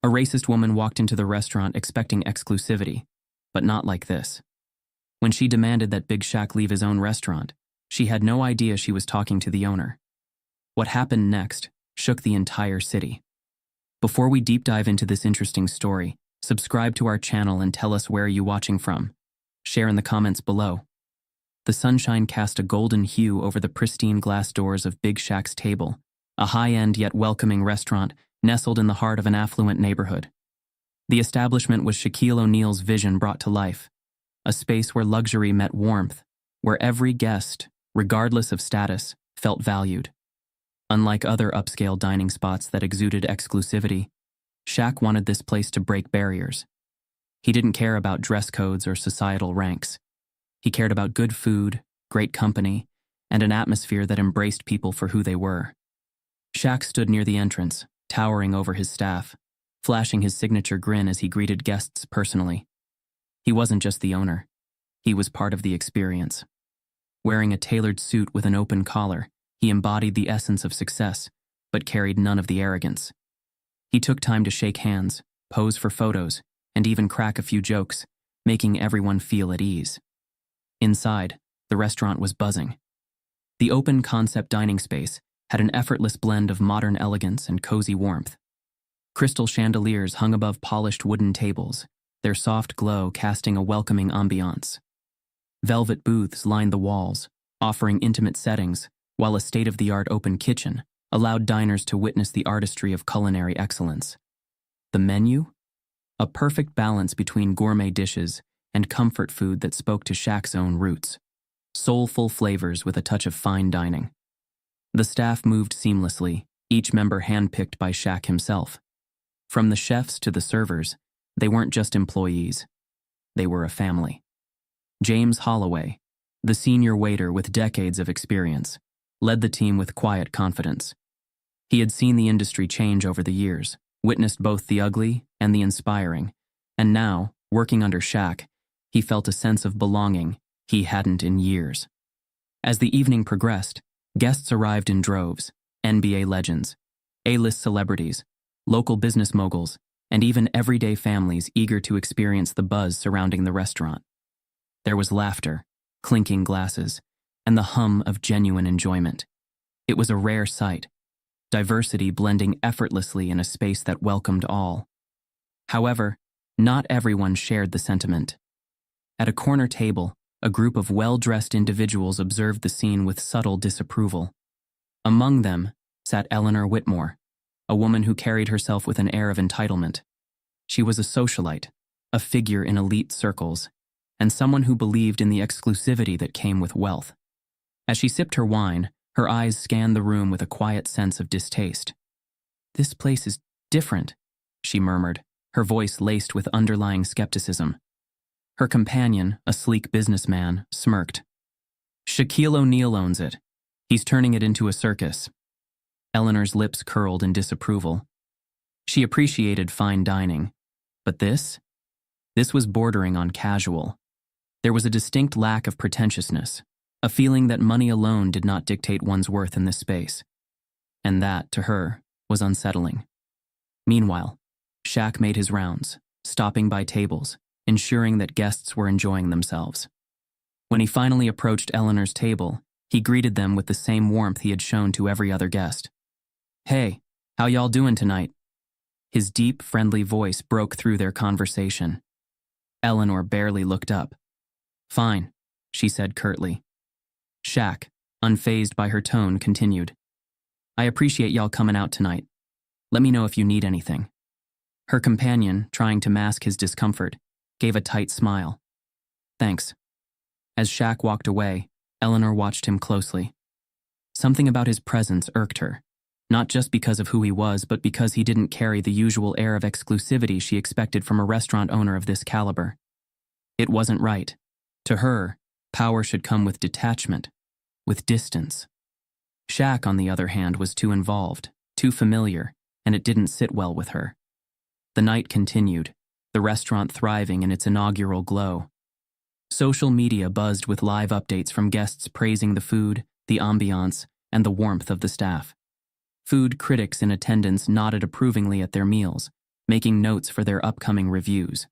A racist woman walked into the restaurant expecting exclusivity, but not like this. When she demanded that Big Shaq leave his own restaurant, she had no idea she was talking to the owner. What happened next shook the entire city. Before we deep dive into this interesting story, subscribe to our channel and tell us where you're watching from. Share in the comments below. The sunshine cast a golden hue over the pristine glass doors of Big Shaq's Table, a high-end yet welcoming restaurant nestled in the heart of an affluent neighborhood. The establishment was Shaquille O'Neal's vision brought to life, a space where luxury met warmth, where every guest, regardless of status, felt valued. Unlike other upscale dining spots that exuded exclusivity, Shaq wanted this place to break barriers. He didn't care about dress codes or societal ranks. He cared about good food, great company, and an atmosphere that embraced people for who they were. Shaq stood near the entrance, towering over his staff, flashing his signature grin as he greeted guests personally. He wasn't just the owner. He was part of the experience. Wearing a tailored suit with an open collar, he embodied the essence of success, but carried none of the arrogance. He took time to shake hands, pose for photos, and even crack a few jokes, making everyone feel at ease. Inside, the restaurant was buzzing. The open-concept dining space had an effortless blend of modern elegance and cozy warmth. Crystal chandeliers hung above polished wooden tables, their soft glow casting a welcoming ambiance. Velvet booths lined the walls, offering intimate settings, while a state-of-the-art open kitchen allowed diners to witness the artistry of culinary excellence. The menu? A perfect balance between gourmet dishes and comfort food that spoke to Shaq's own roots. Soulful flavors with a touch of fine dining. The staff moved seamlessly, each member handpicked by Shaq himself. From the chefs to the servers, they weren't just employees. They were a family. James Holloway, the senior waiter with decades of experience, led the team with quiet confidence. He had seen the industry change over the years, witnessed both the ugly and the inspiring, and now, working under Shaq, he felt a sense of belonging he hadn't in years. As the evening progressed, guests arrived in droves: NBA legends, A-list celebrities, local business moguls, and even everyday families eager to experience the buzz surrounding the restaurant. There was laughter, clinking glasses, and the hum of genuine enjoyment. It was a rare sight, diversity blending effortlessly in a space that welcomed all. However, not everyone shared the sentiment. At a corner table, a group of well-dressed individuals observed the scene with subtle disapproval. Among them sat Eleanor Whitmore, a woman who carried herself with an air of entitlement. She was a socialite, a figure in elite circles, and someone who believed in the exclusivity that came with wealth. As she sipped her wine, her eyes scanned the room with a quiet sense of distaste. "This place is different," she murmured, her voice laced with underlying skepticism. Her companion, a sleek businessman, smirked. "Shaquille O'Neal owns it. He's turning it into a circus." Eleanor's lips curled in disapproval. She appreciated fine dining, but this was bordering on casual. There was a distinct lack of pretentiousness, a feeling that money alone did not dictate one's worth in this space. And that, to her, was unsettling. Meanwhile, Shaq made his rounds, stopping by tables, ensuring that guests were enjoying themselves. When he finally approached Eleanor's table, he greeted them with the same warmth he had shown to every other guest. "Hey, how y'all doing tonight?" His deep, friendly voice broke through their conversation. Eleanor barely looked up. "Fine," she said curtly. Shaq, unfazed by her tone, continued. "I appreciate y'all coming out tonight. Let me know if you need anything." Her companion, trying to mask his discomfort, gave a tight smile. "Thanks." As Shaq walked away, Eleanor watched him closely. Something about his presence irked her, not just because of who he was, but because he didn't carry the usual air of exclusivity she expected from a restaurant owner of this caliber. It wasn't right. To her, power should come with detachment, with distance. Shaq, on the other hand, was too involved, too familiar, and it didn't sit well with her. The night continued, the restaurant thriving in its inaugural glow. Social media buzzed with live updates from guests praising the food, the ambiance, and the warmth of the staff. Food critics in attendance nodded approvingly at their meals, making notes for their upcoming reviews.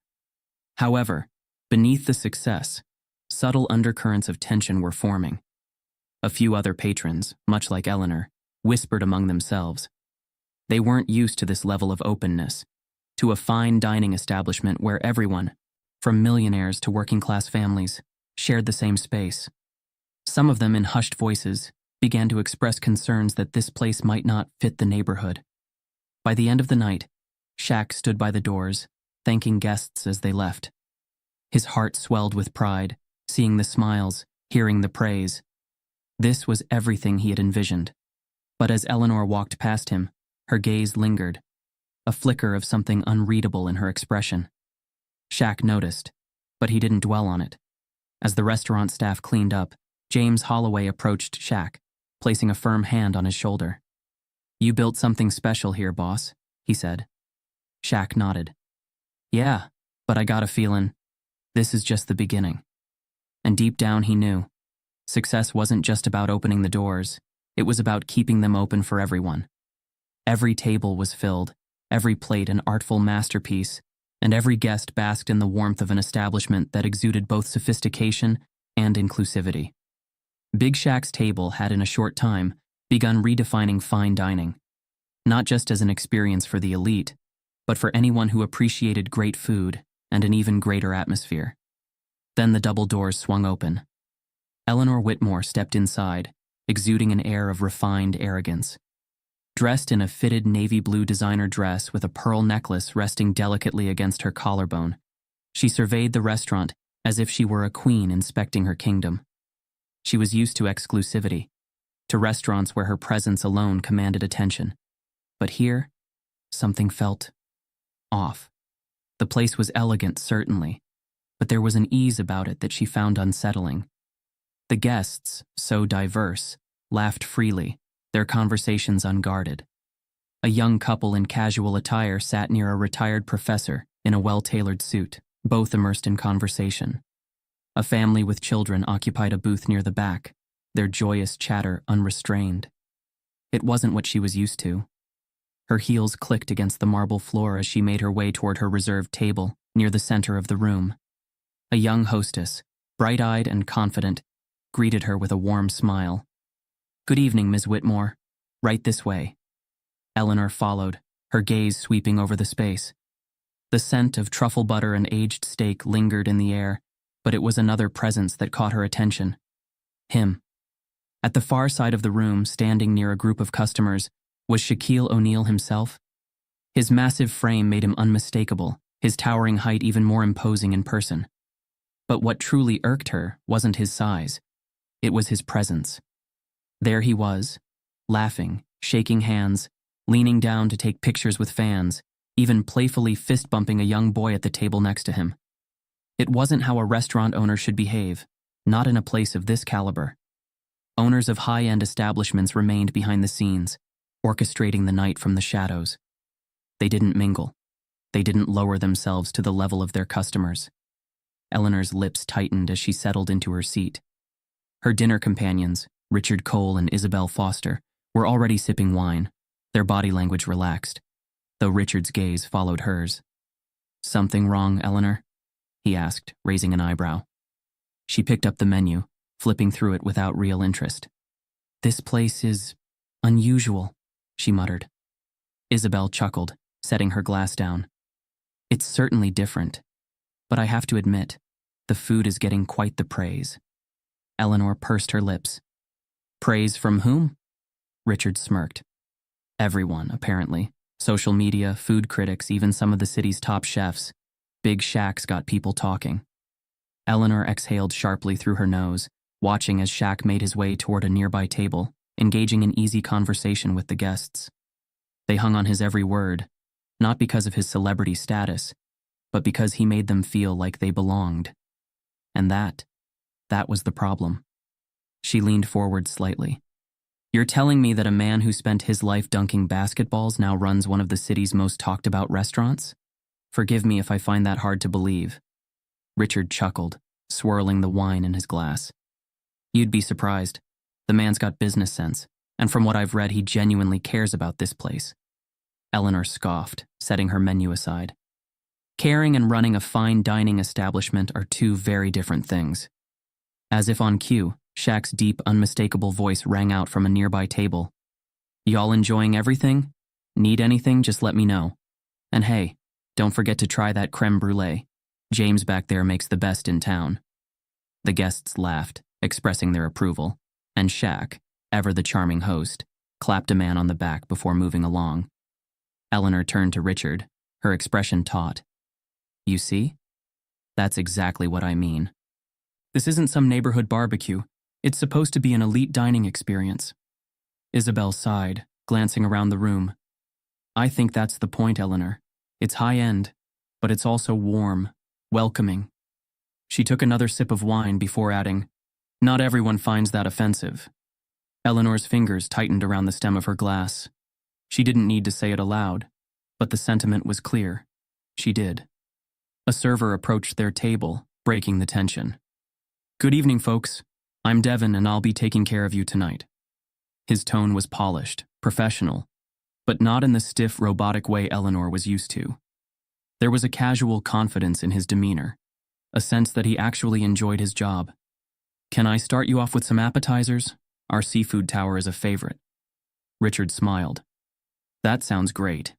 However, beneath the success, subtle undercurrents of tension were forming. A few other patrons, much like Eleanor, whispered among themselves. They weren't used to this level of openness, to a fine dining establishment where everyone, from millionaires to working-class families, shared the same space. Some of them, in hushed voices, began to express concerns that this place might not fit the neighborhood. By the end of the night, Shaq stood by the doors, thanking guests as they left. His heart swelled with pride, seeing the smiles, hearing the praise. This was everything he had envisioned. But as Eleanor walked past him, her gaze lingered, a flicker of something unreadable in her expression. Shaq noticed, but he didn't dwell on it. As the restaurant staff cleaned up, James Holloway approached Shaq, placing a firm hand on his shoulder. "You built something special here, boss," he said. Shaq nodded. "Yeah, but I got a feeling this is just the beginning." And deep down he knew, success wasn't just about opening the doors, it was about keeping them open for everyone. Every table was filled, every plate an artful masterpiece, and every guest basked in the warmth of an establishment that exuded both sophistication and inclusivity. Big Shaq's table had in a short time begun redefining fine dining, not just as an experience for the elite, but for anyone who appreciated great food and an even greater atmosphere. Then the double doors swung open. Eleanor Whitmore stepped inside, exuding an air of refined arrogance. Dressed in a fitted navy blue designer dress with a pearl necklace resting delicately against her collarbone, she surveyed the restaurant as if she were a queen inspecting her kingdom. She was used to exclusivity, to restaurants where her presence alone commanded attention. But here, something felt off. The place was elegant, certainly, but there was an ease about it that she found unsettling. The guests, so diverse, laughed freely, their conversations unguarded. A young couple in casual attire sat near a retired professor in a well-tailored suit, both immersed in conversation. A family with children occupied a booth near the back, their joyous chatter unrestrained. It wasn't what she was used to. Her heels clicked against the marble floor as she made her way toward her reserved table near the center of the room. A young hostess, bright-eyed and confident, greeted her with a warm smile. "Good evening, Ms. Whitmore. Right this way." Eleanor followed, her gaze sweeping over the space. The scent of truffle butter and aged steak lingered in the air, but it was another presence that caught her attention. Him. At the far side of the room, standing near a group of customers, was Shaquille O'Neal himself. His massive frame made him unmistakable, his towering height even more imposing in person. But what truly irked her wasn't his size. It was his presence. There he was, laughing, shaking hands, leaning down to take pictures with fans, even playfully fist-bumping a young boy at the table next to him. It wasn't how a restaurant owner should behave, not in a place of this caliber. Owners of high-end establishments remained behind the scenes, orchestrating the night from the shadows. They didn't mingle. They didn't lower themselves to the level of their customers. Eleanor's lips tightened as she settled into her seat. Her dinner companions, Richard Cole and Isabel Foster, were already sipping wine, their body language relaxed, though Richard's gaze followed hers. "Something wrong, Eleanor?" he asked, raising an eyebrow. She picked up the menu, flipping through it without real interest. "This place is unusual," she muttered. Isabel chuckled, setting her glass down. "It's certainly different, but I have to admit, the food is getting quite the praise." Eleanor pursed her lips. "Praise from whom?" Richard smirked. "Everyone, apparently. Social media, food critics, even some of the city's top chefs. Big Shaq's got people talking." Eleanor exhaled sharply through her nose, watching as Shaq made his way toward a nearby table, engaging in easy conversation with the guests. They hung on his every word, not because of his celebrity status, but because he made them feel like they belonged. And that was the problem. She leaned forward slightly. "You're telling me that a man who spent his life dunking basketballs now runs one of the city's most talked-about restaurants? Forgive me if I find that hard to believe." Richard chuckled, swirling the wine in his glass. "You'd be surprised. The man's got business sense, and from what I've read, he genuinely cares about this place." Eleanor scoffed, setting her menu aside. Caring and running a fine dining establishment are two very different things. As if on cue, Shaq's deep, unmistakable voice rang out from a nearby table. Y'all enjoying everything? Need anything, just let me know. And hey, don't forget to try that creme brulee. James back there makes the best in town. The guests laughed, expressing their approval, and Shaq, ever the charming host, clapped a man on the back before moving along. Eleanor turned to Richard, her expression taut. You see? That's exactly what I mean. This isn't some neighborhood barbecue. It's supposed to be an elite dining experience. Isabel sighed, glancing around the room. I think that's the point, Eleanor. It's high-end, but it's also warm, welcoming. She took another sip of wine before adding, not everyone finds that offensive. Eleanor's fingers tightened around the stem of her glass. She didn't need to say it aloud, but the sentiment was clear. She did. A server approached their table, breaking the tension. Good evening, folks. I'm Devin, and I'll be taking care of you tonight. His tone was polished, professional, but not in the stiff, robotic way Eleanor was used to. There was a casual confidence in his demeanor, a sense that he actually enjoyed his job. Can I start you off with some appetizers? Our seafood tower is a favorite. Richard smiled. That sounds great.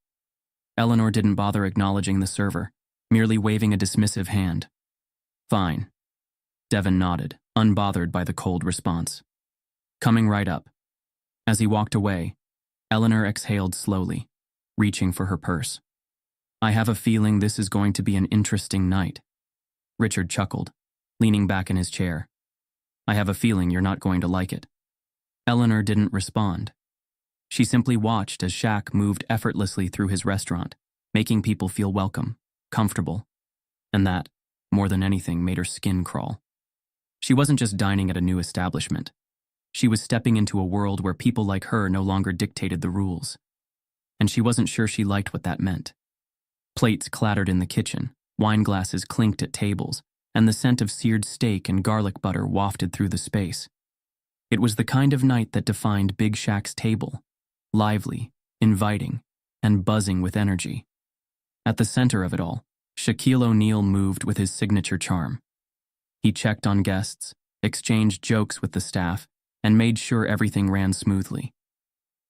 Eleanor didn't bother acknowledging the server, merely waving a dismissive hand. Fine. Devin nodded, unbothered by the cold response. Coming right up. As he walked away, Eleanor exhaled slowly, reaching for her purse. I have a feeling this is going to be an interesting night. Richard chuckled, leaning back in his chair. I have a feeling you're not going to like it. Eleanor didn't respond. She simply watched as Shaq moved effortlessly through his restaurant, making people feel welcome, comfortable, and that, more than anything, made her skin crawl. She wasn't just dining at a new establishment. She was stepping into a world where people like her no longer dictated the rules. And she wasn't sure she liked what that meant. Plates clattered in the kitchen, wine glasses clinked at tables, and the scent of seared steak and garlic butter wafted through the space. It was the kind of night that defined Big Shaq's table, lively, inviting, and buzzing with energy. At the center of it all, Shaquille O'Neal moved with his signature charm. He checked on guests, exchanged jokes with the staff, and made sure everything ran smoothly.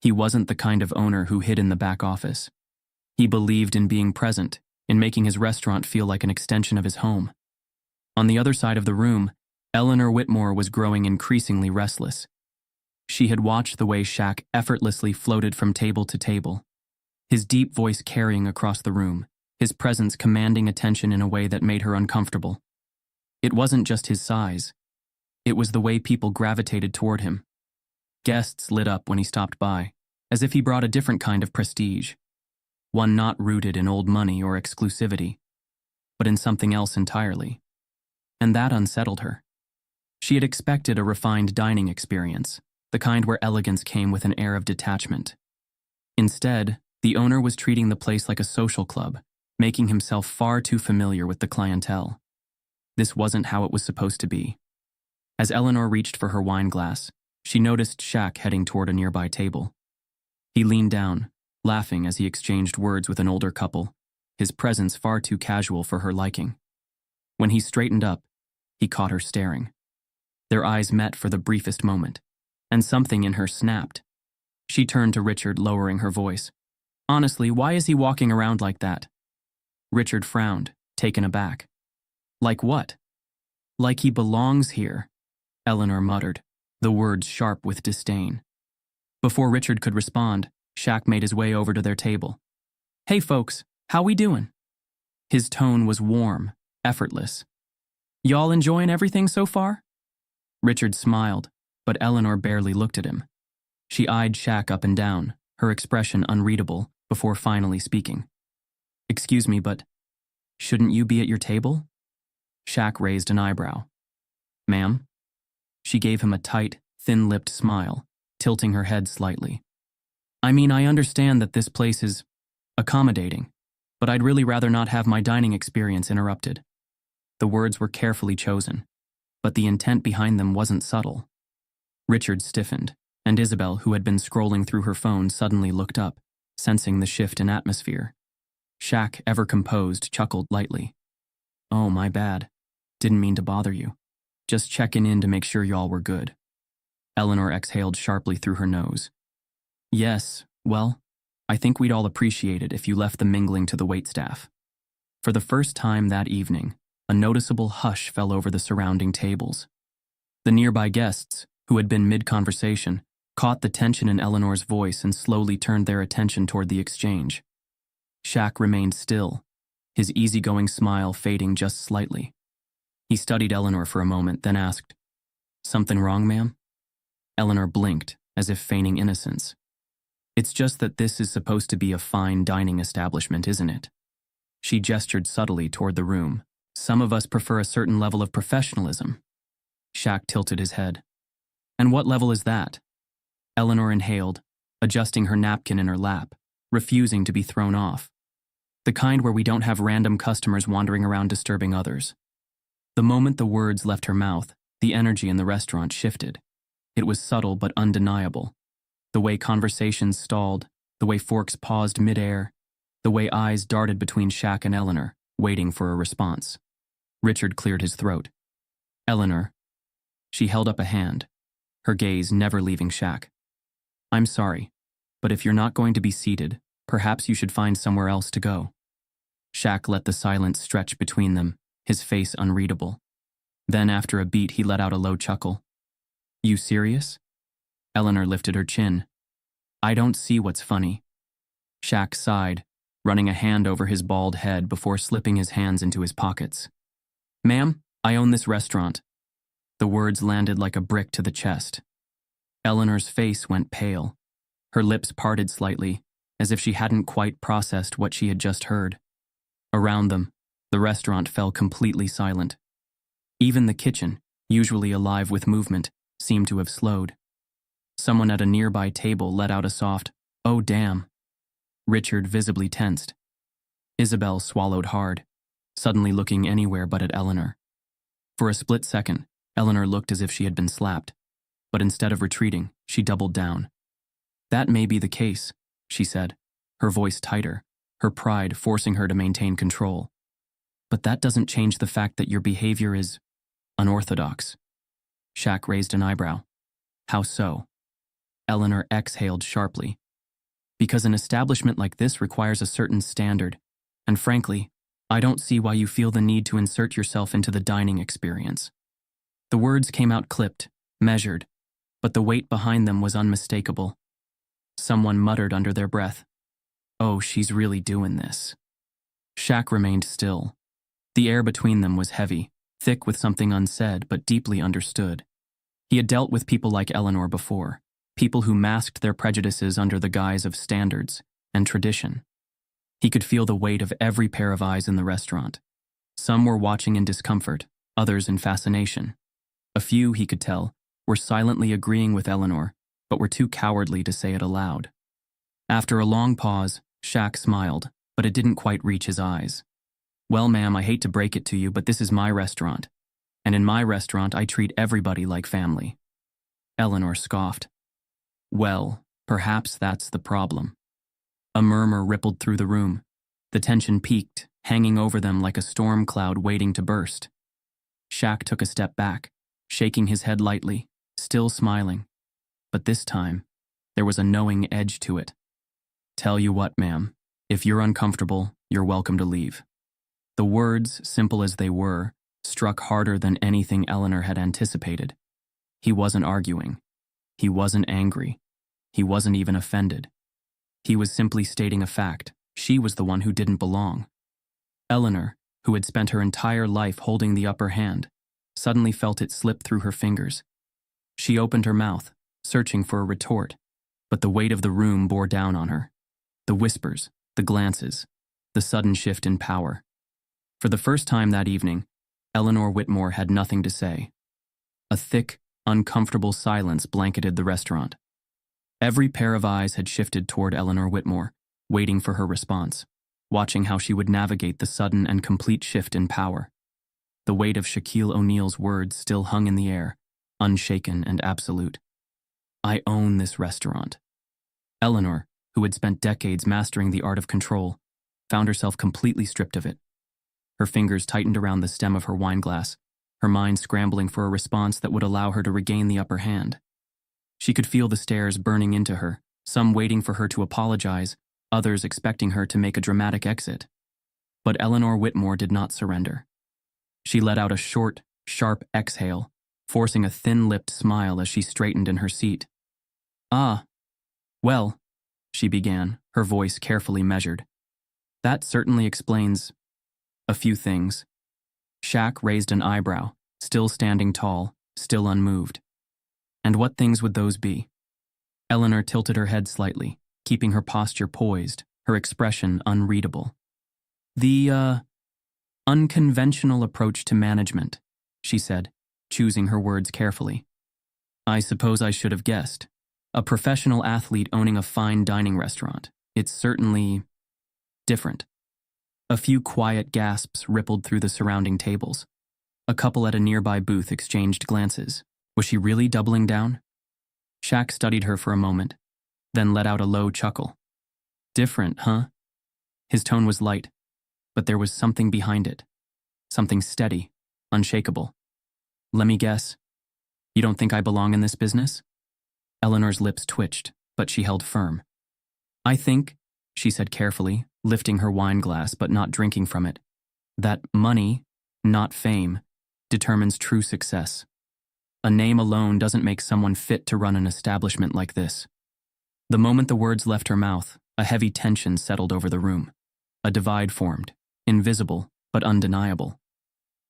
He wasn't the kind of owner who hid in the back office. He believed in being present, in making his restaurant feel like an extension of his home. On the other side of the room, Eleanor Whitmore was growing increasingly restless. She had watched the way Shaq effortlessly floated from table to table, his deep voice carrying across the room, his presence commanding attention in a way that made her uncomfortable. It wasn't just his size. It was the way people gravitated toward him. Guests lit up when he stopped by, as if he brought a different kind of prestige, one not rooted in old money or exclusivity, but in something else entirely. And that unsettled her. She had expected a refined dining experience, the kind where elegance came with an air of detachment. Instead, the owner was treating the place like a social club, making himself far too familiar with the clientele. This wasn't how it was supposed to be. As Eleanor reached for her wine glass, she noticed Shaq heading toward a nearby table. He leaned down, laughing as he exchanged words with an older couple, his presence far too casual for her liking. When he straightened up, he caught her staring. Their eyes met for the briefest moment, and something in her snapped. She turned to Richard, lowering her voice. Honestly, why is he walking around like that? Richard frowned, taken aback. Like what? Like he belongs here, Eleanor muttered, the words sharp with disdain. Before Richard could respond, Shaq made his way over to their table. Hey folks, how we doing? His tone was warm, effortless. Y'all enjoying everything so far? Richard smiled, but Eleanor barely looked at him. She eyed Shaq up and down, her expression unreadable, before finally speaking. Excuse me, but shouldn't you be at your table? Shaq raised an eyebrow. Ma'am? She gave him a tight, thin-lipped smile, tilting her head slightly. I mean, I understand that this place is accommodating, but I'd really rather not have my dining experience interrupted. The words were carefully chosen, but the intent behind them wasn't subtle. Richard stiffened, and Isabel, who had been scrolling through her phone, suddenly looked up, sensing the shift in atmosphere. Shaq, ever composed, chuckled lightly. "Oh, my bad. Didn't mean to bother you. Just checking in to make sure y'all were good." Eleanor exhaled sharply through her nose. "Yes, well, I think we'd all appreciate it if you left the mingling to the waitstaff." For the first time that evening, a noticeable hush fell over the surrounding tables. The nearby guests, who had been mid-conversation, caught the tension in Eleanor's voice and slowly turned their attention toward the exchange. Shaq remained still, his easygoing smile fading just slightly. He studied Eleanor for a moment, then asked, "Something wrong, ma'am?" Eleanor blinked, as if feigning innocence. "It's just that this is supposed to be a fine dining establishment, isn't it?" She gestured subtly toward the room. "Some of us prefer a certain level of professionalism." Shaq tilted his head. "And what level is that?" Eleanor inhaled, adjusting her napkin in her lap, refusing to be thrown off. "The kind where we don't have random customers wandering around disturbing others." The moment the words left her mouth, the energy in the restaurant shifted. It was subtle but undeniable. The way conversations stalled, the way forks paused midair, the way eyes darted between Shaq and Eleanor, waiting for a response. Richard cleared his throat. "Eleanor." She held up a hand, her gaze never leaving Shaq. "I'm sorry, but if you're not going to be seated, perhaps you should find somewhere else to go." Shaq let the silence stretch between them, his face unreadable. Then, after a beat, he let out a low chuckle. "You serious?" Eleanor lifted her chin. "I don't see what's funny." Shaq sighed, running a hand over his bald head before slipping his hands into his pockets. "Ma'am, I own this restaurant." The words landed like a brick to the chest. Eleanor's face went pale. Her lips parted slightly, as if she hadn't quite processed what she had just heard. Around them, the restaurant fell completely silent. Even the kitchen, usually alive with movement, seemed to have slowed. Someone at a nearby table let out a soft, "Oh, damn." Richard visibly tensed. Isabel swallowed hard, suddenly looking anywhere but at Eleanor. For a split second, Eleanor looked as if she had been slapped, but instead of retreating, she doubled down. "That may be the case," she said, her voice tighter, her pride forcing her to maintain control. "But that doesn't change the fact that your behavior is unorthodox." Shaq raised an eyebrow. "How so?" Eleanor exhaled sharply. "Because an establishment like this requires a certain standard, and frankly, I don't see why you feel the need to insert yourself into the dining experience." The words came out clipped, measured, but the weight behind them was unmistakable. Someone muttered under their breath, "Oh, she's really doing this." Shaq remained still. The air between them was heavy, thick with something unsaid but deeply understood. He had dealt with people like Eleanor before, people who masked their prejudices under the guise of standards and tradition. He could feel the weight of every pair of eyes in the restaurant. Some were watching in discomfort, others in fascination. A few, he could tell, were silently agreeing with Eleanor, but were too cowardly to say it aloud. After a long pause, Shaq smiled, but it didn't quite reach his eyes. "Well, ma'am, I hate to break it to you, but this is my restaurant. And in my restaurant, I treat everybody like family." Eleanor scoffed. "Well, perhaps that's the problem." A murmur rippled through the room. The tension peaked, hanging over them like a storm cloud waiting to burst. Shaq took a step back, shaking his head lightly, still smiling. But this time, there was a knowing edge to it. "Tell you what, ma'am, if you're uncomfortable, you're welcome to leave." The words, simple as they were, struck harder than anything Eleanor had anticipated. He wasn't arguing. He wasn't angry. He wasn't even offended. He was simply stating a fact. She was the one who didn't belong. Eleanor, who had spent her entire life holding the upper hand, suddenly felt it slip through her fingers. She opened her mouth, searching for a retort, but the weight of the room bore down on her. The whispers, the glances, the sudden shift in power. For the first time that evening, Eleanor Whitmore had nothing to say. A thick, uncomfortable silence blanketed the restaurant. Every pair of eyes had shifted toward Eleanor Whitmore, waiting for her response, watching how she would navigate the sudden and complete shift in power. The weight of Shaquille O'Neal's words still hung in the air, unshaken and absolute. "I own this restaurant." Eleanor, who who had spent decades mastering the art of control, found herself completely stripped of it. Her fingers tightened around the stem of her wineglass, her mind scrambling for a response that would allow her to regain the upper hand. She could feel the stares burning into her, some waiting for her to apologize, others expecting her to make a dramatic exit. But Eleanor Whitmore did not surrender. She let out a short, sharp exhale, forcing a thin-lipped smile as she straightened in her seat. "Ah, well," she began, her voice carefully measured. "That certainly explains a few things." Shaq raised an eyebrow, still standing tall, still unmoved. "And what things would those be?" Eleanor tilted her head slightly, keeping her posture poised, her expression unreadable. "The, unconventional approach to management," she said, choosing her words carefully. "I suppose I should have guessed. A professional athlete owning a fine dining restaurant. It's certainly different." A few quiet gasps rippled through the surrounding tables. A couple at a nearby booth exchanged glances. Was she really doubling down? Shaq studied her for a moment, then let out a low chuckle. "Different, huh?" His tone was light, but there was something behind it. Something steady, unshakable. "Let me guess. You don't think I belong in this business?" Eleanor's lips twitched, but she held firm. "I think," she said carefully, lifting her wine glass but not drinking from it, "that money, not fame, determines true success. A name alone doesn't make someone fit to run an establishment like this." The moment the words left her mouth, a heavy tension settled over the room. A divide formed, invisible but undeniable.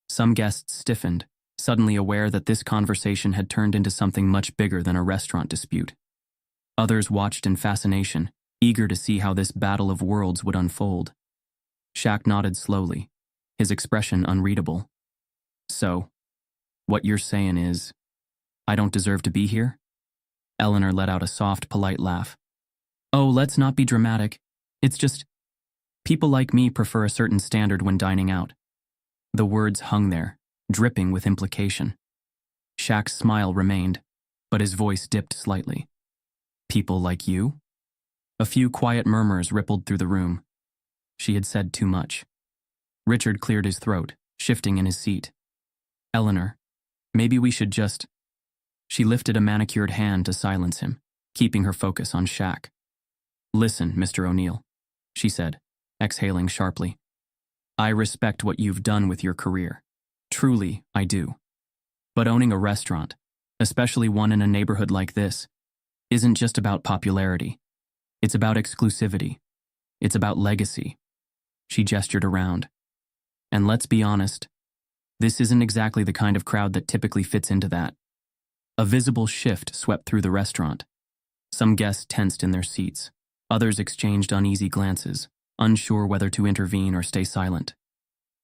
Some guests stiffened, suddenly aware that this conversation had turned into something much bigger than a restaurant dispute. Others watched in fascination, eager to see how this battle of worlds would unfold. Shaq nodded slowly, his expression unreadable. "So, what you're saying is, I don't deserve to be here?" Eleanor let out a soft, polite laugh. "Oh, let's not be dramatic. It's just, people like me prefer a certain standard when dining out." The words hung there, dripping with implication. Shaq's smile remained, but his voice dipped slightly. "People like you?" A few quiet murmurs rippled through the room. She had said too much. Richard cleared his throat, shifting in his seat. "Eleanor, maybe we should just..." She lifted a manicured hand to silence him, keeping her focus on Shaq. "Listen, Mr. O'Neill," she said, exhaling sharply. "I respect what you've done with your career. Truly, I do. But owning a restaurant, especially one in a neighborhood like this, isn't just about popularity. It's about exclusivity. It's about legacy." She gestured around. "And let's be honest, this isn't exactly the kind of crowd that typically fits into that." A visible shift swept through the restaurant. Some guests tensed in their seats. Others exchanged uneasy glances, unsure whether to intervene or stay silent.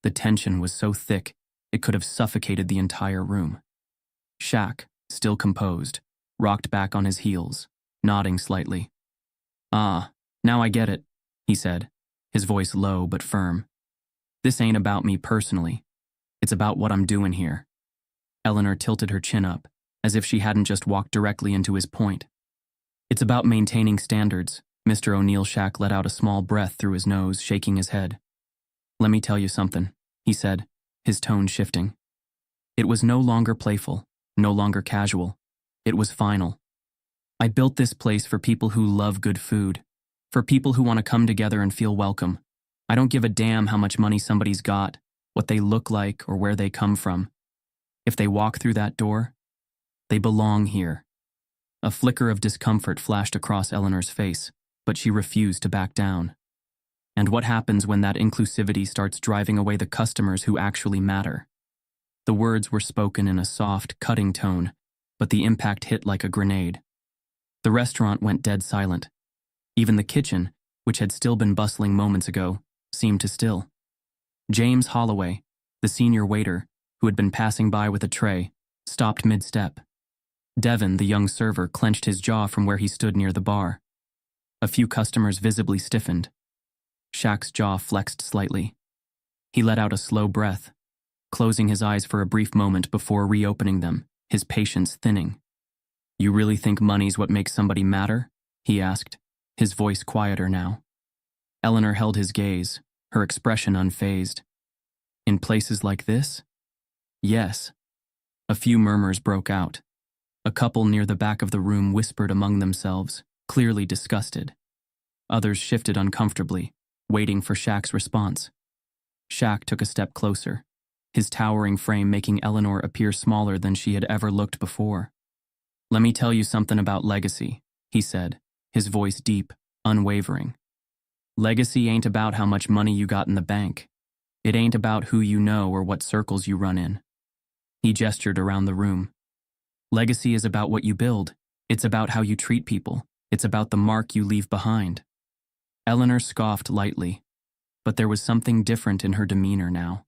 The tension was so thick, it could have suffocated the entire room. Shaq, still composed, rocked back on his heels, nodding slightly. "Ah, now I get it," he said, his voice low but firm. "This ain't about me personally. It's about what I'm doing here." Eleanor tilted her chin up, as if she hadn't just walked directly into his point. "It's about maintaining standards." Mr. O'Neill. Shaq let out a small breath through his nose, shaking his head. "Let me tell you something," he said, his tone shifting. It was no longer playful, no longer casual. It was final. "I built this place for people who love good food, for people who want to come together and feel welcome. I don't give a damn how much money somebody's got, what they look like, or where they come from. If they walk through that door, they belong here." A flicker of discomfort flashed across Eleanor's face, but she refused to back down. And what happens when that inclusivity starts driving away the customers who actually matter? The words were spoken in a soft, cutting tone, but the impact hit like a grenade. The restaurant went dead silent. Even the kitchen, which had still been bustling moments ago, seemed to still. James Holloway, the senior waiter, who had been passing by with a tray, stopped mid-step. Devon, the young server, clenched his jaw from where he stood near the bar. A few customers visibly stiffened. Shaq's jaw flexed slightly. He let out a slow breath, closing his eyes for a brief moment before reopening them, his patience thinning. "You really think money's what makes somebody matter?" he asked, his voice quieter now. Eleanor held his gaze, her expression unfazed. In places like this? Yes. A few murmurs broke out. A couple near the back of the room whispered among themselves, clearly disgusted. Others shifted uncomfortably, waiting for Shaq's response. Shaq took a step closer, his towering frame making Eleanor appear smaller than she had ever looked before. "Let me tell you something about legacy," he said, his voice deep, unwavering. "Legacy ain't about how much money you got in the bank. It ain't about who you know or what circles you run in." He gestured around the room. "Legacy is about what you build. It's about how you treat people. It's about the mark you leave behind." Eleanor scoffed lightly, but there was something different in her demeanor now.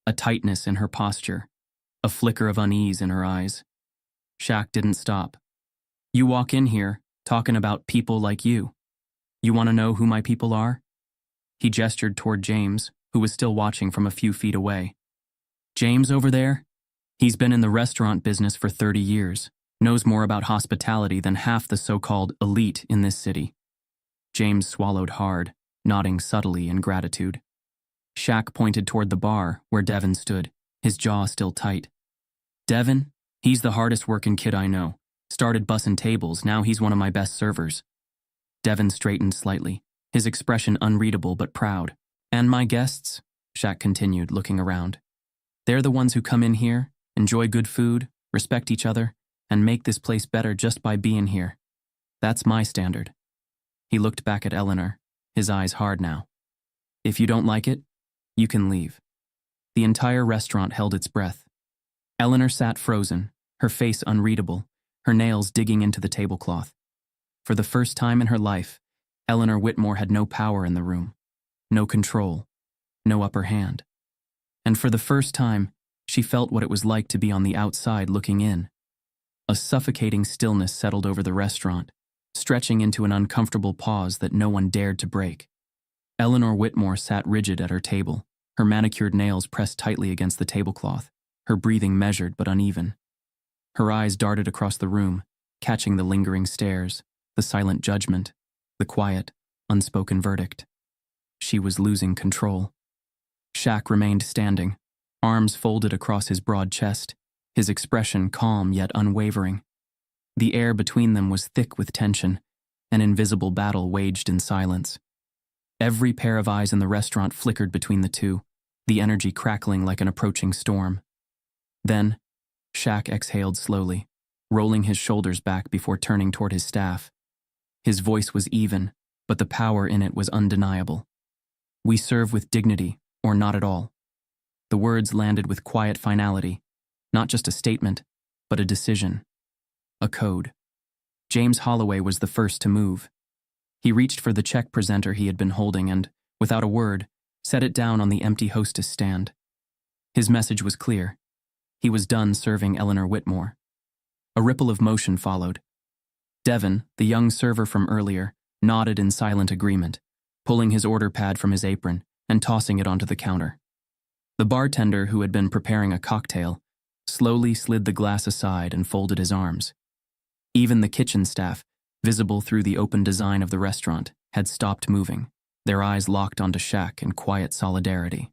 A tightness in her posture, a flicker of unease in her eyes. Shaq didn't stop. "You walk in here, talking about people like you. You want to know who my people are?" He gestured toward James, who was still watching from a few feet away. "James over there? He's been in the restaurant business for 30 years, knows more about hospitality than half the so-called elite in this city." James swallowed hard, nodding subtly in gratitude. Shaq pointed toward the bar where Devin stood, his jaw still tight. "Devin? He's the hardest working kid I know. Started bussin' tables, now he's one of my best servers." Devin straightened slightly, his expression unreadable but proud. "And my guests?" Shaq continued, looking around. "They're the ones who come in here, enjoy good food, respect each other, and make this place better just by being here. That's my standard." He looked back at Eleanor, his eyes hard now. "If you don't like it, you can leave." The entire restaurant held its breath. Eleanor sat frozen, her face unreadable, her nails digging into the tablecloth. For the first time in her life, Eleanor Whitmore had no power in the room, no control, no upper hand. And for the first time, she felt what it was like to be on the outside looking in. A suffocating stillness settled over the restaurant, stretching into an uncomfortable pause that no one dared to break. Eleanor Whitmore sat rigid at her table, her manicured nails pressed tightly against the tablecloth, her breathing measured but uneven. Her eyes darted across the room, catching the lingering stares, the silent judgment, the quiet, unspoken verdict. She was losing control. Shaq remained standing, arms folded across his broad chest, his expression calm yet unwavering. The air between them was thick with tension, an invisible battle waged in silence. Every pair of eyes in the restaurant flickered between the two, the energy crackling like an approaching storm. Then, Shaq exhaled slowly, rolling his shoulders back before turning toward his staff. His voice was even, but the power in it was undeniable. "We serve with dignity, or not at all." The words landed with quiet finality, not just a statement, but a decision. A code. James Holloway was the first to move. He reached for the check presenter he had been holding and, without a word, set it down on the empty hostess stand. His message was clear. He was done serving Eleanor Whitmore. A ripple of motion followed. Devin, the young server from earlier, nodded in silent agreement, pulling his order pad from his apron and tossing it onto the counter. The bartender, who had been preparing a cocktail, slowly slid the glass aside and folded his arms. Even the kitchen staff, visible through the open design of the restaurant, had stopped moving, their eyes locked onto Shaq in quiet solidarity.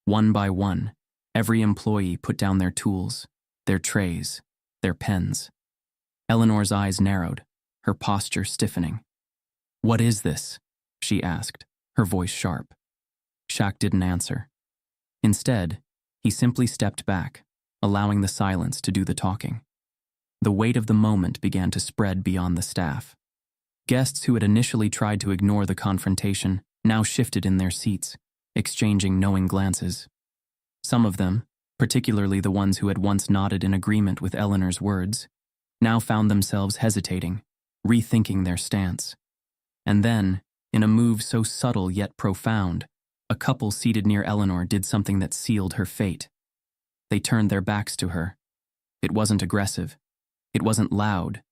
One by one, every employee put down their tools, their trays, their pens. Eleanor's eyes narrowed, her posture stiffening. "What is this?" she asked, her voice sharp. Shaq didn't answer. Instead, he simply stepped back, allowing the silence to do the talking. The weight of the moment began to spread beyond the staff. Guests who had initially tried to ignore the confrontation now shifted in their seats, exchanging knowing glances. Some of them, particularly the ones who had once nodded in agreement with Eleanor's words, now found themselves hesitating, rethinking their stance. And then, in a move so subtle yet profound, a couple seated near Eleanor did something that sealed her fate. They turned their backs to her. It wasn't aggressive. It wasn't loud,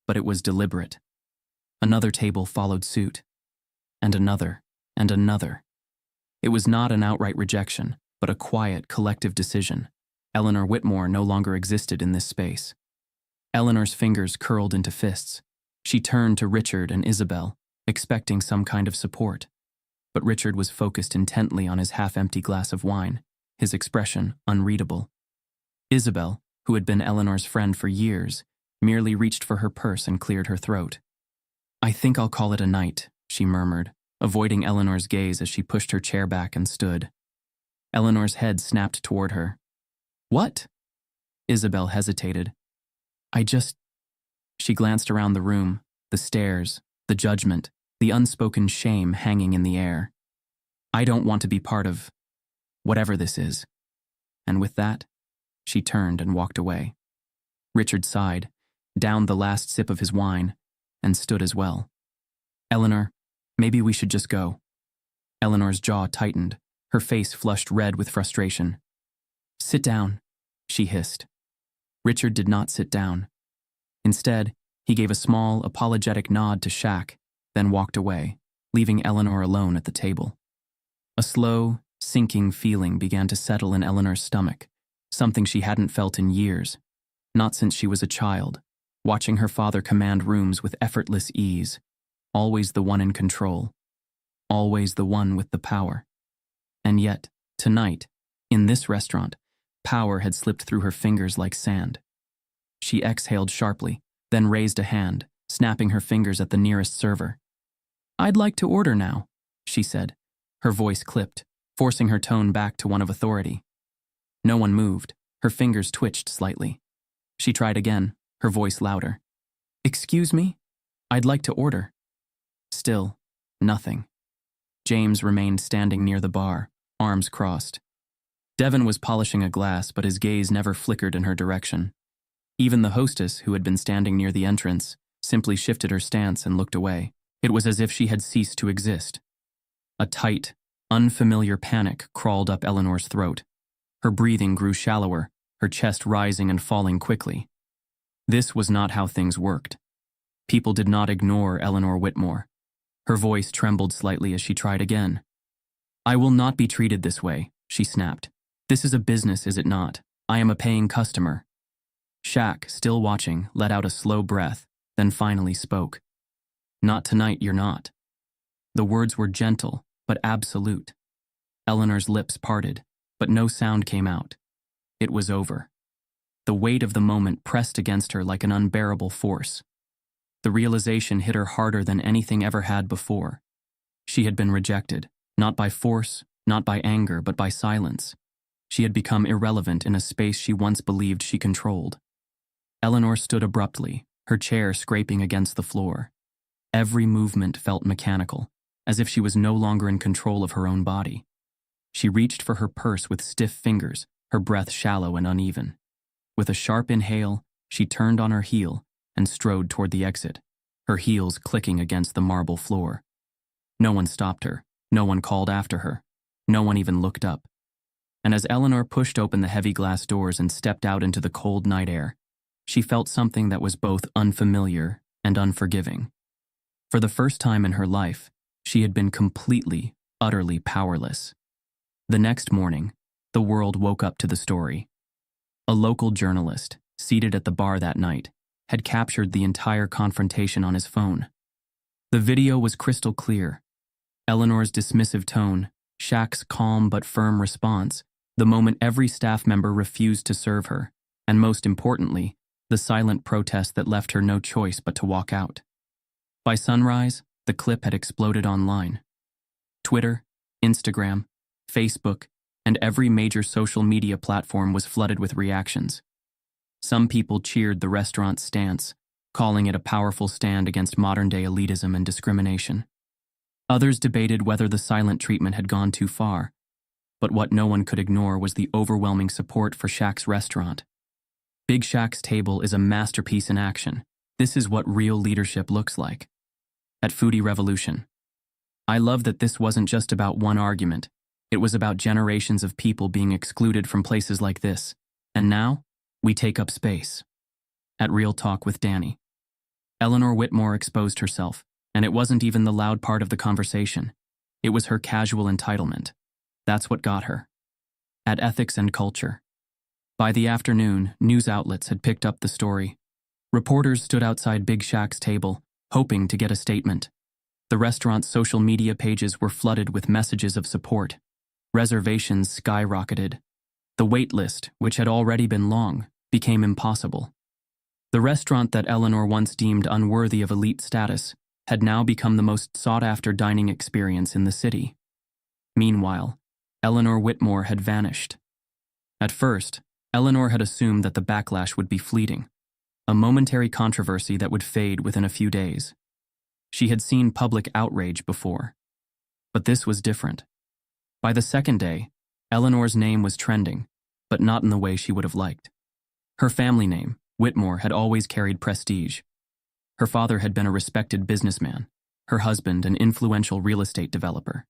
but it was deliberate. Another table followed suit, and another, and another. It was not an outright rejection, but a quiet, collective decision. Eleanor Whitmore no longer existed in this space. Eleanor's fingers curled into fists. She turned to Richard and Isabel, expecting some kind of support. But Richard was focused intently on his half-empty glass of wine, his expression unreadable. Isabel, who had been Eleanor's friend for years, merely reached for her purse and cleared her throat. "I think I'll call it a night," she murmured, avoiding Eleanor's gaze as she pushed her chair back and stood. Eleanor's head snapped toward her. "What?" Isabel hesitated. She glanced around the room, the stares, the judgment, the unspoken shame hanging in the air. "I don't want to be part of whatever this is." And with that, she turned and walked away. Richard sighed, downed the last sip of his wine, and stood as well. "Eleanor, maybe we should just go." Eleanor's jaw tightened, her face flushed red with frustration. "Sit down," she hissed. Richard did not sit down. Instead, he gave a small, apologetic nod to Shaq, then walked away, leaving Eleanor alone at the table. A slow, sinking feeling began to settle in Eleanor's stomach, something she hadn't felt in years, not since she was a child, watching her father command rooms with effortless ease, always the one in control, always the one with the power. And yet, tonight, in this restaurant, power had slipped through her fingers like sand. She exhaled sharply, then raised a hand, snapping her fingers at the nearest server. "I'd like to order now," she said, her voice clipped, forcing her tone back to one of authority. No one moved, her fingers twitched slightly. She tried again, her voice louder. "Excuse me? I'd like to order." Still, nothing. James remained standing near the bar, arms crossed. Devon was polishing a glass, but his gaze never flickered in her direction. Even the hostess, who had been standing near the entrance, simply shifted her stance and looked away. It was as if she had ceased to exist. A tight, unfamiliar panic crawled up Eleanor's throat. Her breathing grew shallower, her chest rising and falling quickly. This was not how things worked. People did not ignore Eleanor Whitmore. Her voice trembled slightly as she tried again. "I will not be treated this way," she snapped. "This is a business, is it not? I am a paying customer." Shaq, still watching, let out a slow breath, then finally spoke. "Not tonight, you're not." The words were gentle, but absolute. Eleanor's lips parted, but no sound came out. It was over. The weight of the moment pressed against her like an unbearable force. The realization hit her harder than anything ever had before. She had been rejected, not by force, not by anger, but by silence. She had become irrelevant in a space she once believed she controlled. Eleanor stood abruptly, her chair scraping against the floor. Every movement felt mechanical, as if she was no longer in control of her own body. She reached for her purse with stiff fingers, her breath shallow and uneven. With a sharp inhale, she turned on her heel and strode toward the exit, her heels clicking against the marble floor. No one stopped her, no one called after her, no one even looked up. And as Eleanor pushed open the heavy glass doors and stepped out into the cold night air, she felt something that was both unfamiliar and unforgiving. For the first time in her life, she had been completely, utterly powerless. The next morning, the world woke up to the story. A local journalist, seated at the bar that night, had captured the entire confrontation on his phone. The video was crystal clear. Eleanor's dismissive tone, Shaq's calm but firm response, the moment every staff member refused to serve her, and most importantly, the silent protest that left her no choice but to walk out. By sunrise, the clip had exploded online. Twitter, Instagram, Facebook, and every major social media platform was flooded with reactions. Some people cheered the restaurant's stance, calling it a powerful stand against modern-day elitism and discrimination. Others debated whether the silent treatment had gone too far, but what no one could ignore was the overwhelming support for Shaq's restaurant. Big Shaq's table is a masterpiece in action. This is what real leadership looks like. At Foodie Revolution. I love that this wasn't just about one argument. It was about generations of people being excluded from places like this. And now, we take up space. At Real Talk with Danny. Eleanor Whitmore exposed herself, and it wasn't even the loud part of the conversation. It was her casual entitlement. That's what got her. At Ethics and Culture. By the afternoon, news outlets had picked up the story. Reporters stood outside Big Shaq's table, hoping to get a statement. The restaurant's social media pages were flooded with messages of support. Reservations skyrocketed. The wait list, which had already been long, became impossible. The restaurant that Eleanor once deemed unworthy of elite status had now become the most sought-after dining experience in the city. Meanwhile, Eleanor Whitmore had vanished. At first, Eleanor had assumed that the backlash would be fleeting, a momentary controversy that would fade within a few days. She had seen public outrage before. But this was different. By the second day, Eleanor's name was trending, but not in the way she would have liked. Her family name, Whitmore, had always carried prestige. Her father had been a respected businessman, her husband an influential real estate developer.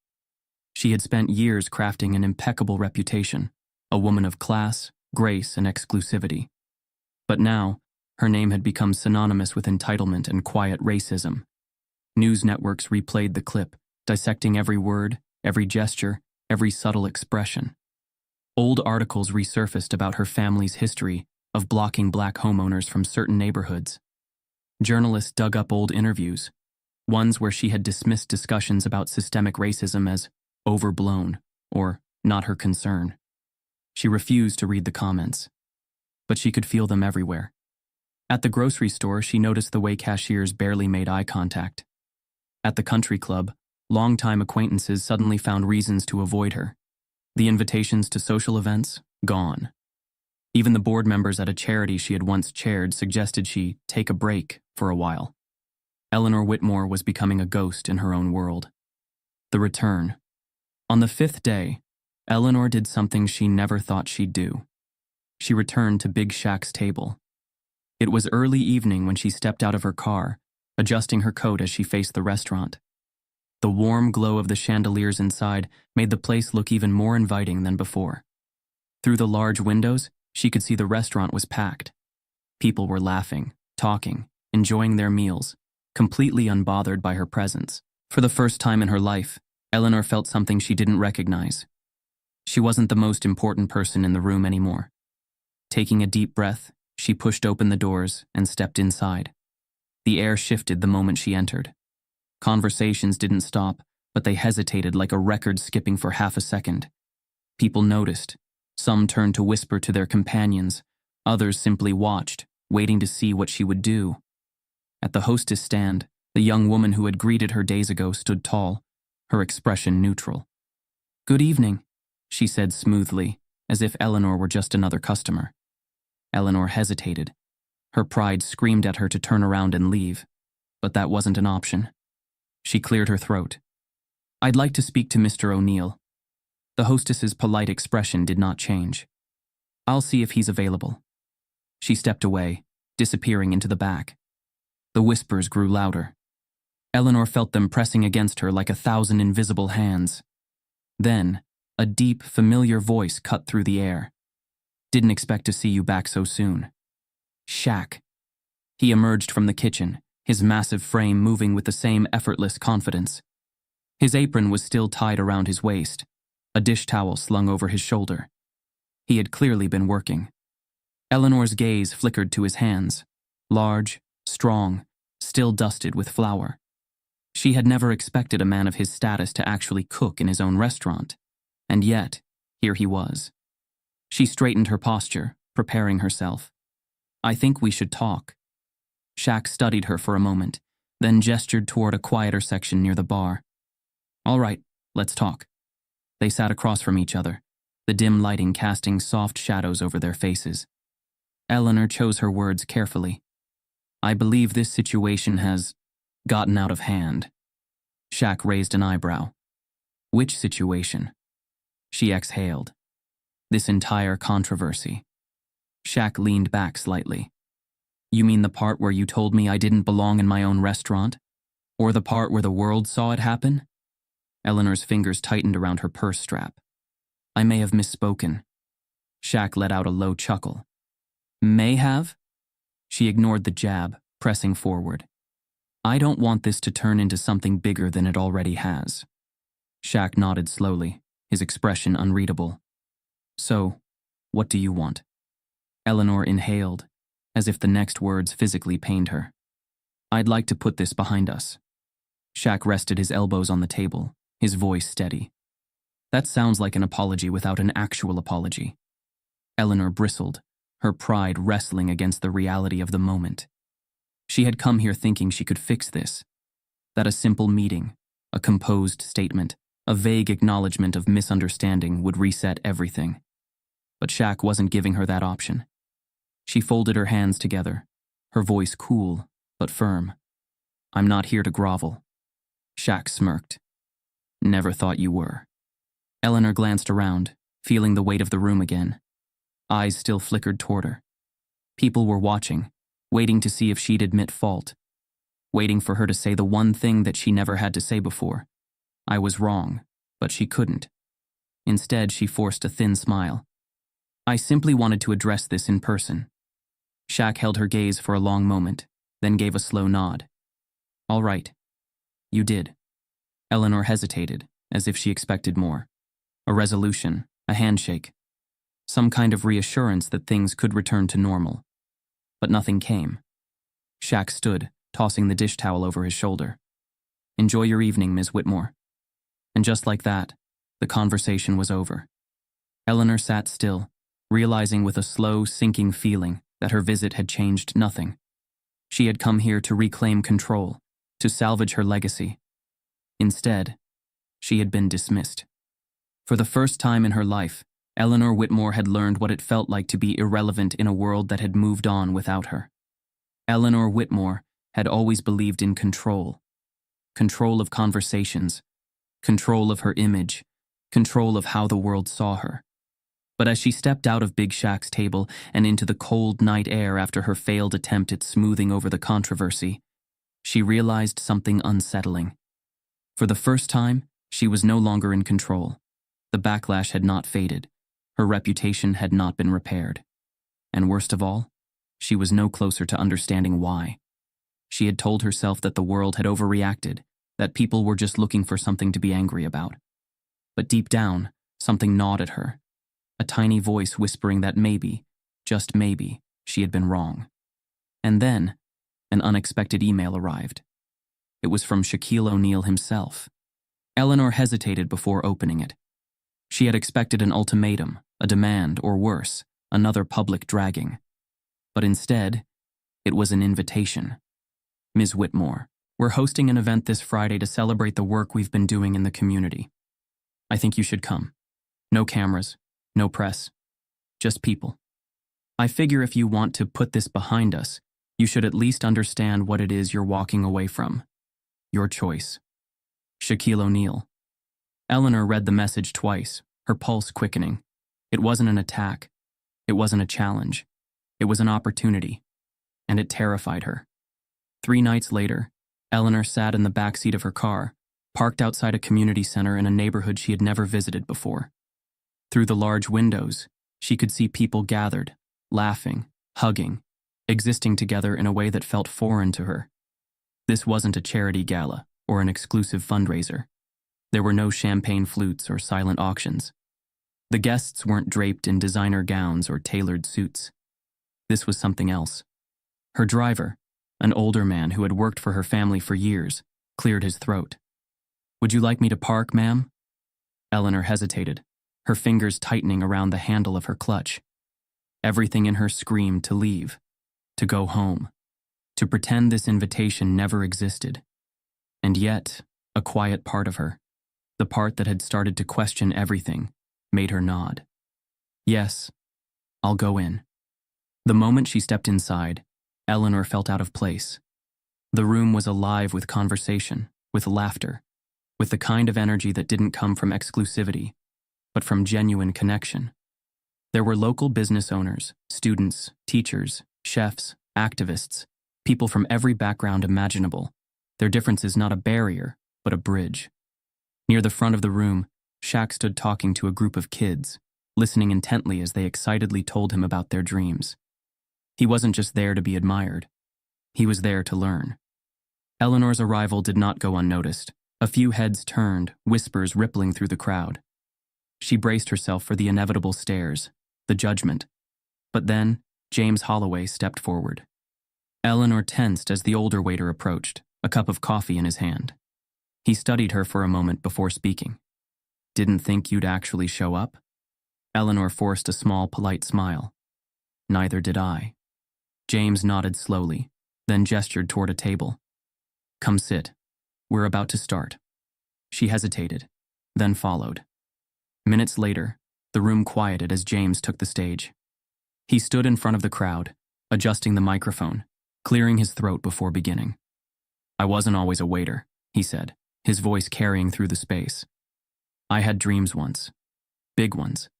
She had spent years crafting an impeccable reputation, a woman of class, grace, and exclusivity. But now, her name had become synonymous with entitlement and quiet racism. News networks replayed the clip, dissecting every word, every gesture, every subtle expression. Old articles resurfaced about her family's history of blocking black homeowners from certain neighborhoods. Journalists dug up old interviews, ones where she had dismissed discussions about systemic racism as overblown or not her concern. She refused to read the comments, but she could feel them everywhere. At the grocery store, she noticed the way cashiers barely made eye contact. At the country club, longtime acquaintances suddenly found reasons to avoid her. The invitations to social events, gone. Even the board members at a charity she had once chaired suggested she take a break for a while. Eleanor Whitmore was becoming a ghost in her own world. The return. On the 5th day, Eleanor did something she never thought she'd do. She returned to Big Shaq's table. It was early evening when she stepped out of her car, adjusting her coat as she faced the restaurant. The warm glow of the chandeliers inside made the place look even more inviting than before. Through the large windows, she could see the restaurant was packed. People were laughing, talking, enjoying their meals, completely unbothered by her presence. For the first time in her life, Eleanor felt something she didn't recognize. She wasn't the most important person in the room anymore. Taking a deep breath, she pushed open the doors and stepped inside. The air shifted the moment she entered. Conversations didn't stop, but they hesitated like a record skipping for half a second. People noticed. Some turned to whisper to their companions. Others simply watched, waiting to see what she would do. At the hostess stand, the young woman who had greeted her days ago stood tall, her expression neutral. "Good evening," she said smoothly, as if Eleanor were just another customer. Eleanor hesitated. Her pride screamed at her to turn around and leave, but that wasn't an option. She cleared her throat. "I'd like to speak to Mr. O'Neill." The hostess's polite expression did not change. "I'll see if he's available." She stepped away, disappearing into the back. The whispers grew louder. Eleanor felt them pressing against her like 1,000 invisible hands. Then, a deep, familiar voice cut through the air. "Didn't expect to see you back so soon." Shaq. He emerged from the kitchen, his massive frame moving with the same effortless confidence. His apron was still tied around his waist, a dish towel slung over his shoulder. He had clearly been working. Eleanor's gaze flickered to his hands, large, strong, still dusted with flour. She had never expected a man of his status to actually cook in his own restaurant, and yet, here he was. She straightened her posture, preparing herself. "I think we should talk." Shaq studied her for a moment, then gestured toward a quieter section near the bar. "All right, let's talk." They sat across from each other, the dim lighting casting soft shadows over their faces. Eleanor chose her words carefully. "I believe this situation has gotten out of hand." Shaq raised an eyebrow. "Which situation?" She exhaled. "This entire controversy." Shaq leaned back slightly. "You mean the part where you told me I didn't belong in my own restaurant? Or the part where the world saw it happen?" Eleanor's fingers tightened around her purse strap. "I may have misspoken." Shaq let out a low chuckle. "May have?" She ignored the jab, pressing forward. "I don't want this to turn into something bigger than it already has." Shaq nodded slowly, his expression unreadable. "So, what do you want?" Eleanor inhaled, as if the next words physically pained her. "I'd like to put this behind us." Shaq rested his elbows on the table, his voice steady. That sounds like an apology without an actual apology. Eleanor bristled, her pride wrestling against the reality of the moment. She had come here thinking she could fix this, that a simple meeting, a composed statement, a vague acknowledgement of misunderstanding would reset everything. But Shaq wasn't giving her that option. She folded her hands together, her voice cool but firm. "I'm not here to grovel." Shaq smirked. "Never thought you were." Eleanor glanced around, feeling the weight of the room again. Eyes still flickered toward her. People were watching, waiting to see if she'd admit fault, waiting for her to say the one thing that she never had to say before. I was wrong, but she couldn't. Instead, she forced a thin smile. "I simply wanted to address this in person." Shaq held her gaze for a long moment, then gave a slow nod. "All right. You did." Eleanor hesitated, as if she expected more. A resolution, a handshake, some kind of reassurance that things could return to normal. But nothing came. Shaq stood, tossing the dish towel over his shoulder. "Enjoy your evening, Ms. Whitmore." And just like that, the conversation was over. Eleanor sat still, realizing with a slow, sinking feeling that her visit had changed nothing. She had come here to reclaim control, to salvage her legacy. Instead, she had been dismissed. For the first time in her life, Eleanor Whitmore had learned what it felt like to be irrelevant in a world that had moved on without her. Eleanor Whitmore had always believed in control. Control of conversations, control of her image, control of how the world saw her. But as she stepped out of Big Shaq's table and into the cold night air after her failed attempt at smoothing over the controversy, she realized something unsettling. For the first time, she was no longer in control. The backlash had not faded. Her reputation had not been repaired. And worst of all, she was no closer to understanding why. She had told herself that the world had overreacted, that people were just looking for something to be angry about. But deep down, something gnawed at her. A tiny voice whispering that maybe, just maybe, she had been wrong. And then, an unexpected email arrived. It was from Shaquille O'Neal himself. Eleanor hesitated before opening it. She had expected an ultimatum, a demand, or worse, another public dragging. But instead, it was an invitation. "Ms. Whitmore, we're hosting an event this Friday to celebrate the work we've been doing in the community. I think you should come. No cameras, no press, just people. I figure if you want to put this behind us, you should at least understand what it is you're walking away from. Your choice. Shaquille O'Neal." Eleanor read the message twice, her pulse quickening. It wasn't an attack. It wasn't a challenge. It was an opportunity. And it terrified her. 3 nights later, Eleanor sat in the backseat of her car, parked outside a community center in a neighborhood she had never visited before. Through the large windows, she could see people gathered, laughing, hugging, existing together in a way that felt foreign to her. This wasn't a charity gala or an exclusive fundraiser. There were no champagne flutes or silent auctions. The guests weren't draped in designer gowns or tailored suits. This was something else. Her driver, an older man who had worked for her family for years, cleared his throat. "Would you like me to park, ma'am?" Eleanor hesitated, her fingers tightening around the handle of her clutch. Everything in her screamed to leave, to go home, to pretend this invitation never existed. And yet, a quiet part of her, the part that had started to question everything, made her nod. "Yes, I'll go in." The moment she stepped inside, Eleanor felt out of place. The room was alive with conversation, with laughter, with the kind of energy that didn't come from exclusivity, but from genuine connection. There were local business owners, students, teachers, chefs, activists, people from every background imaginable, their differences not a barrier, but a bridge. Near the front of the room, Shaq stood talking to a group of kids, listening intently as they excitedly told him about their dreams. He wasn't just there to be admired. He was there to learn. Eleanor's arrival did not go unnoticed. A few heads turned, whispers rippling through the crowd. She braced herself for the inevitable stares, the judgment. But then, James Holloway stepped forward. Eleanor tensed as the older waiter approached, a cup of coffee in his hand. He studied her for a moment before speaking. Didn't think you'd actually show up? Eleanor forced a small, polite smile. Neither did I. James nodded slowly, then gestured toward a table. Come sit. We're about to start. She hesitated, then followed. Minutes later, the room quieted as James took the stage. He stood in front of the crowd, adjusting the microphone, clearing his throat before beginning. I wasn't always a waiter, he said, his voice carrying through the space. I had dreams once. Big ones.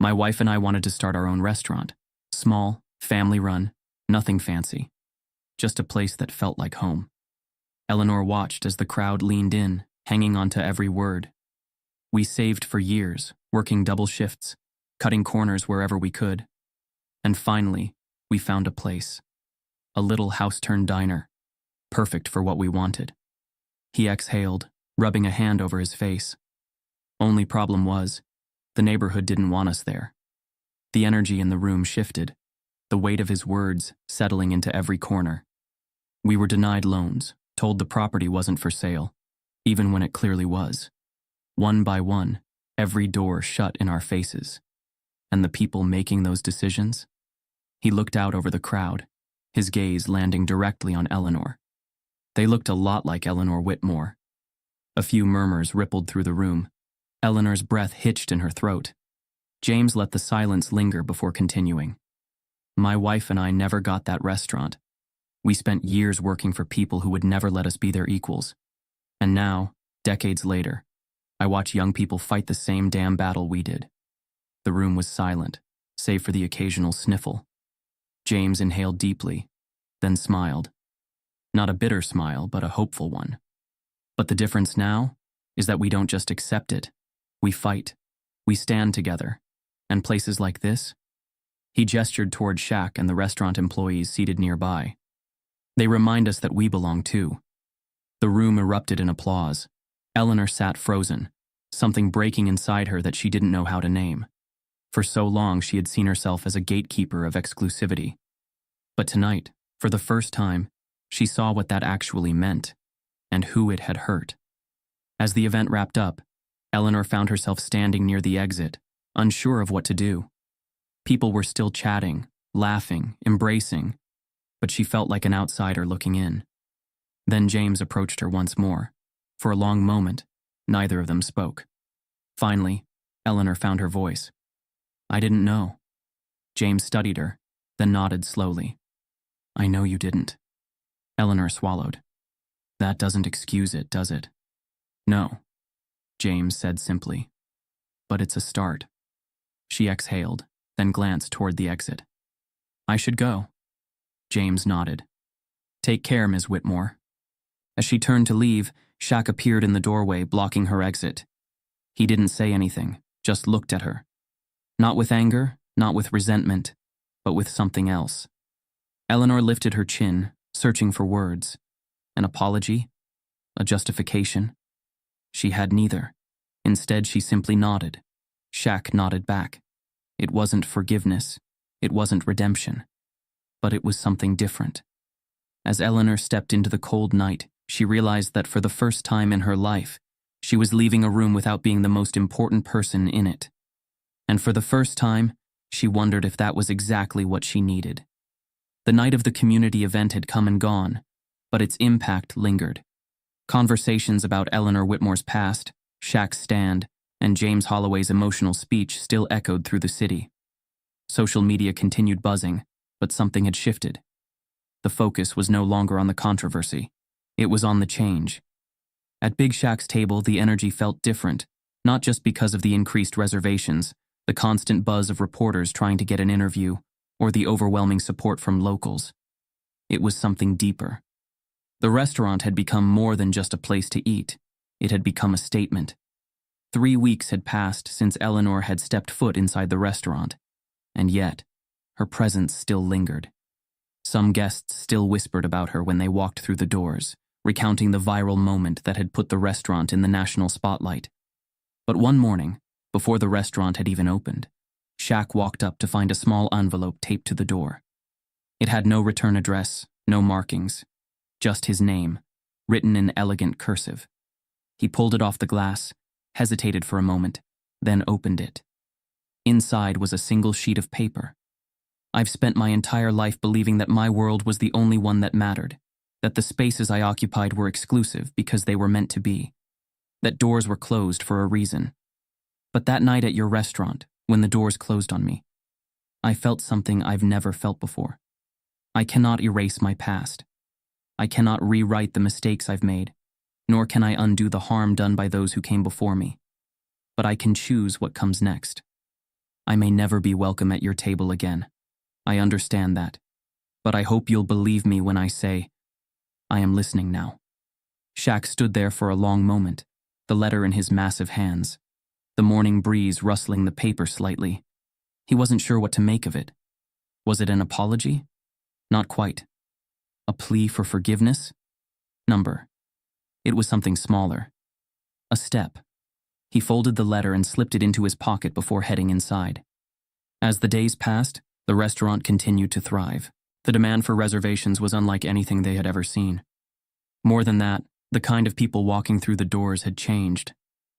My wife and I wanted to start our own restaurant. Small, family-run, nothing fancy. Just a place that felt like home. Eleanor watched as the crowd leaned in, hanging onto every word. We saved for years, working double shifts, cutting corners wherever we could. And finally, we found a place. A little house-turned diner. Perfect for what we wanted. He exhaled, rubbing a hand over his face. Only problem was, the neighborhood didn't want us there. The energy in the room shifted, the weight of his words settling into every corner. We were denied loans, told the property wasn't for sale, even when it clearly was. One by one, every door shut in our faces. And the people making those decisions? He looked out over the crowd, his gaze landing directly on Eleanor. They looked a lot like Eleanor Whitmore. A few murmurs rippled through the room. Eleanor's breath hitched in her throat. James let the silence linger before continuing. My wife and I never got that restaurant. We spent years working for people who would never let us be their equals. And now, decades later, I watch young people fight the same damn battle we did. The room was silent, save for the occasional sniffle. James inhaled deeply, then smiled. Not a bitter smile, but a hopeful one. But the difference now is that we don't just accept it. We fight. We stand together. And places like this? He gestured toward Shaq and the restaurant employees seated nearby. They remind us that we belong too. The room erupted in applause. Eleanor sat frozen, something breaking inside her that she didn't know how to name. For so long, she had seen herself as a gatekeeper of exclusivity. But tonight, for the first time, she saw what that actually meant, and who it had hurt. As the event wrapped up, Eleanor found herself standing near the exit, unsure of what to do. People were still chatting, laughing, embracing, but she felt like an outsider looking in. Then James approached her once more. For a long moment, neither of them spoke. Finally, Eleanor found her voice. I didn't know. James studied her, then nodded slowly. I know you didn't. Eleanor swallowed. That doesn't excuse it, does it? No, James said simply. But it's a start. She exhaled, then glanced toward the exit. I should go. James nodded. Take care, Ms. Whitmore. As she turned to leave, Shaq appeared in the doorway, blocking her exit. He didn't say anything, just looked at her. Not with anger, not with resentment, but with something else. Eleanor lifted her chin, searching for words. An apology? A justification? She had neither. Instead, she simply nodded. Shaq nodded back. It wasn't forgiveness. It wasn't redemption. But it was something different. As Eleanor stepped into the cold night, she realized that for the first time in her life, she was leaving a room without being the most important person in it. And for the first time, she wondered if that was exactly what she needed. The night of the community event had come and gone, but its impact lingered. Conversations about Eleanor Whitmore's past, Shaq's stand, and James Holloway's emotional speech still echoed through the city. Social media continued buzzing, but something had shifted. The focus was no longer on the controversy. It was on the change. At Big Shaq's table, the energy felt different, not just because of the increased reservations, the constant buzz of reporters trying to get an interview, or the overwhelming support from locals. It was something deeper. The restaurant had become more than just a place to eat. It had become a statement. 3 weeks had passed since Eleanor had stepped foot inside the restaurant, and yet, her presence still lingered. Some guests still whispered about her when they walked through the doors, recounting the viral moment that had put the restaurant in the national spotlight. But one morning, before the restaurant had even opened, Shaq walked up to find a small envelope taped to the door. It had no return address, no markings, just his name, written in elegant cursive. He pulled it off the glass, hesitated for a moment, then opened it. Inside was a single sheet of paper. I've spent my entire life believing that my world was the only one that mattered, that the spaces I occupied were exclusive because they were meant to be, that doors were closed for a reason. But that night at your restaurant, when the doors closed on me, I felt something I've never felt before. I cannot erase my past. I cannot rewrite the mistakes I've made, nor can I undo the harm done by those who came before me. But I can choose what comes next. I may never be welcome at your table again. I understand that. But I hope you'll believe me when I say, I am listening now. Shaq stood there for a long moment, the letter in his massive hands, the morning breeze rustling the paper slightly. He wasn't sure what to make of it. Was it an apology? Not quite. A plea for forgiveness? Number. It was something smaller. A step. He folded the letter and slipped it into his pocket before heading inside. As the days passed, the restaurant continued to thrive. The demand for reservations was unlike anything they had ever seen. More than that, the kind of people walking through the doors had changed.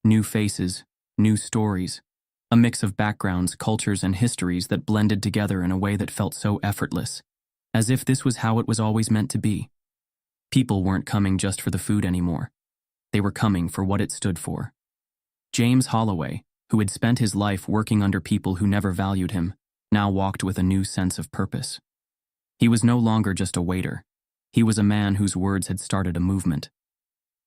New faces, new stories, a mix of backgrounds, cultures, and histories that blended together in a way that felt so effortless, as if this was how it was always meant to be. People weren't coming just for the food anymore. They were coming for what it stood for. James Holloway, who had spent his life working under people who never valued him, now walked with a new sense of purpose. He was no longer just a waiter. He was a man whose words had started a movement.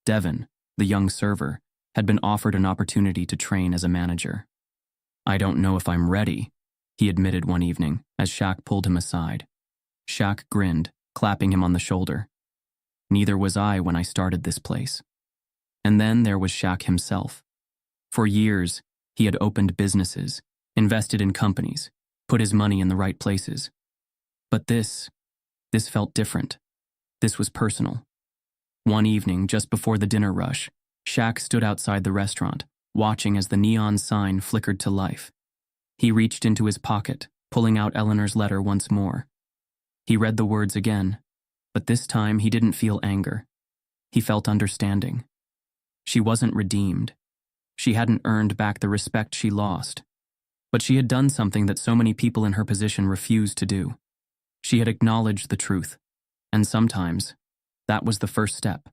Devin, the young server, had been offered an opportunity to train as a manager. I don't know if I'm ready, he admitted one evening as Shaq pulled him aside. Shaq grinned, clapping him on the shoulder. Neither was I when I started this place. And then there was Shaq himself. For years, he had opened businesses, invested in companies, put his money in the right places. But this felt different. This was personal. One evening, just before the dinner rush, Shaq stood outside the restaurant, watching as the neon sign flickered to life. He reached into his pocket, pulling out Eleanor's letter once more. He read the words again, but this time he didn't feel anger. He felt understanding. She wasn't redeemed. She hadn't earned back the respect she lost. But she had done something that so many people in her position refused to do. She had acknowledged the truth, and sometimes that was the first step.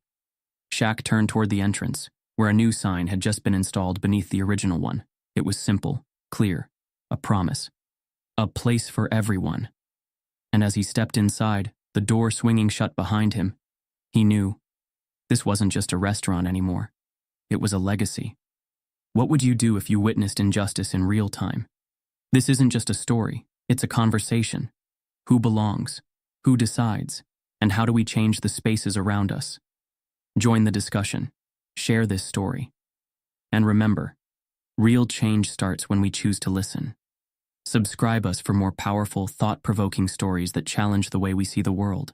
Shaq turned toward the entrance, where a new sign had just been installed beneath the original one. It was simple, clear, a promise. A place for everyone. And as he stepped inside, the door swinging shut behind him, he knew this wasn't just a restaurant anymore. It was a legacy. What would you do if you witnessed injustice in real time? This isn't just a story, it's a conversation. Who belongs? Who decides? And how do we change the spaces around us? Join the discussion. Share this story. And remember, real change starts when we choose to listen. Subscribe us for more powerful, thought-provoking stories that challenge the way we see the world.